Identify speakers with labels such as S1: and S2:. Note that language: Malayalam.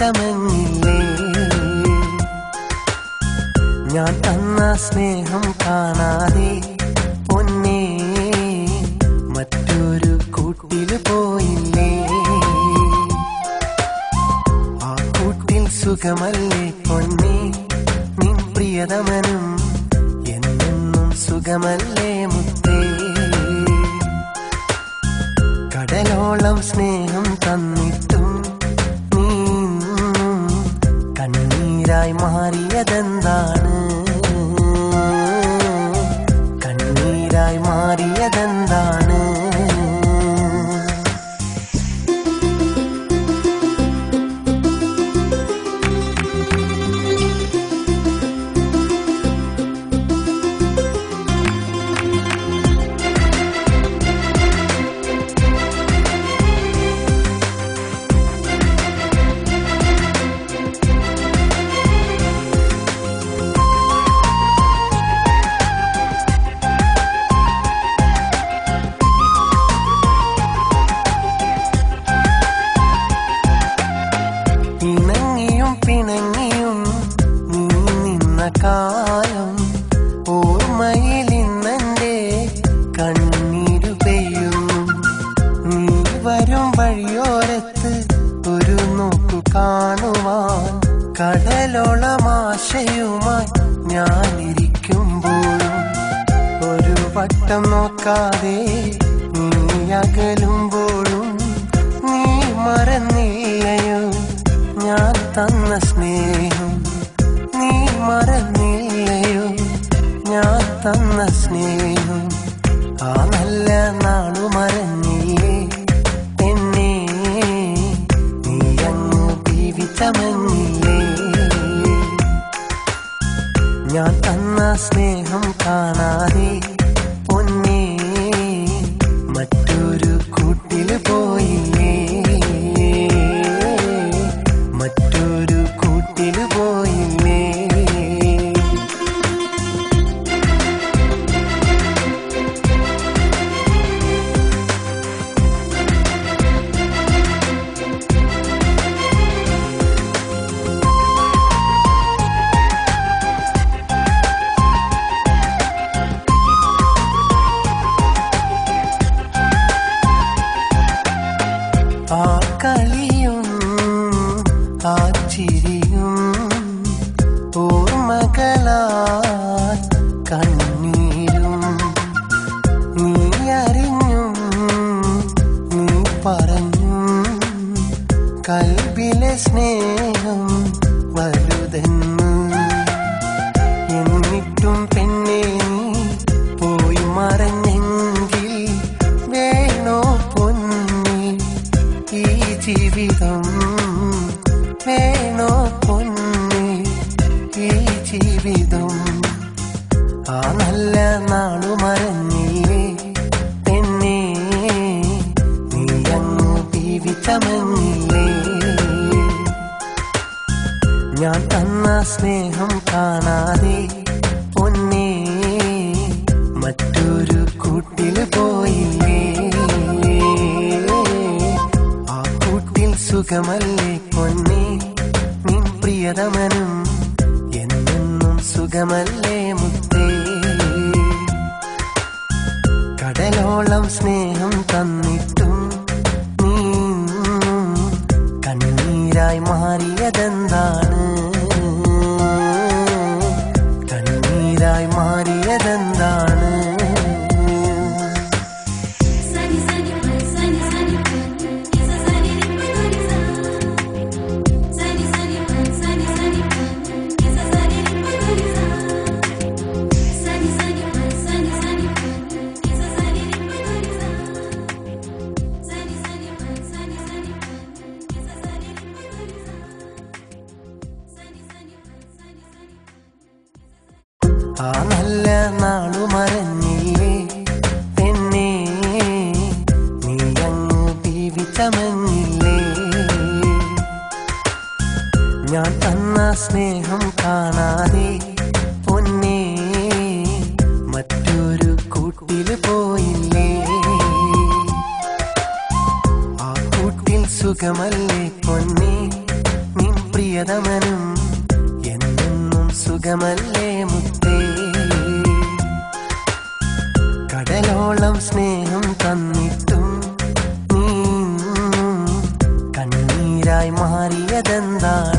S1: ചമഞ്ഞില്ലേ ഞാൻ തന്ന സ്നേഹം കാണാതെ പൊന്നേ മറ്റൊരു കൂട്ടില് പോയില്ലേ ആ കൂട്ടിൽ സുഖമല്ലേ പൊന്നേ നിൻ പ്രിയതമനും എന്നെന്നും സുഖമല്ലേ മുത്തേ കടലോളം സ്നേഹം തന്നിട്ടും നീ കണ്ണീരായി മാറിയതെന്താണ് കണ്ണീരായി മാറിയതെന്താണ് കാലം ഓർമ്മയിലിന്നെന്റെ കണ്ണീരു പെയ്യുന്നു നീ വരും വഴിയോരത്ത് ഒരു നോക്കു കാണുവാൻ കടലോളം ആശയുമായി ഞാനിരിക്കുമ്പോഴും ഒരു വട്ടം നോക്കാതെ നീ അകലുമ്പോഴും നീ മറന്നില്ലയോ ഞാൻ തന്ന സ്നേഹം നീ മറന്നില്ലയോ ഞാൻ തന്ന സ്നേഹം ആ നല്ല നാളു മറന്നില്ലേ എന്നെ നീ അങ്ങ് ജീവിച്ചമഞ്ഞില്ലേ ഞാൻ തന്ന സ്നേഹം കാണാതെ പൊന്നേ മറ്റൊരു കൂട്ടില് പോയില്ലേ മറ്റൊരു കൂട്ടില് പോയില്ലേ ആ കളിയും ആ ചിരിയും ഓർമ്മകളാൽ കണ്ണീരും നീ അറിഞ്ഞും നീ പറഞ്ഞും കൽബിലെ സ്നേഹം വലുതെന്ന് എന്നിട്ടും പെണ്ണേ നീ പോയി മറഞ്ഞെങ്കിൽ വേണോ പൊന്നേ ഈ ജീവിതം വേണോ പൊന്നേ ഈ ജീവിതം ആ നല്ല നാളു മറന്നില്ലേ പെണ്ണേ നീ അങ്ങ് ജീവിച്ചമഞ്ഞില്ലേ ഞാൻ തന്ന സ്നേഹം കാണാതെ പൊന്നേ മറ്റൊരു കൂട്ടില് പോയില്ലേ ആ കൂട്ടിൽ സുഖമല്ലേ പൊന്നേ നിൻ പ്രിയതമനും എന്നെന്നും സുഖമല്ലേ മുത്തേ കടലോളം സ്നേഹം തന്നിട്ടും നീ കണ്ണീരായി മാറിയതെന്താണ് കണ്ണീരായി മാറിയതെന്താണ് ആ നല്ല നാളു മറഞ്ഞില്ലേ പെണ്ണേ നീ അങ്ങ് ജീവിച്ചമഞ്ഞില്ലേ ഞാൻ തന്ന സ്നേഹം കാണാതെ പൊന്നേ മറ്റൊരു കൂട്ടില് പോയില്ലേ ആ കൂട്ടിൽ സുഖമല്ലേ പൊന്നേ നിൻ പ്രിയതമനും എന്നെന്നും സുഖമല്ലേ മുത്തേ. കടലോളം സ്നേഹം തന്നിട്ടും നീ കണ്ണീരായി മാറിയതെന്താണ്?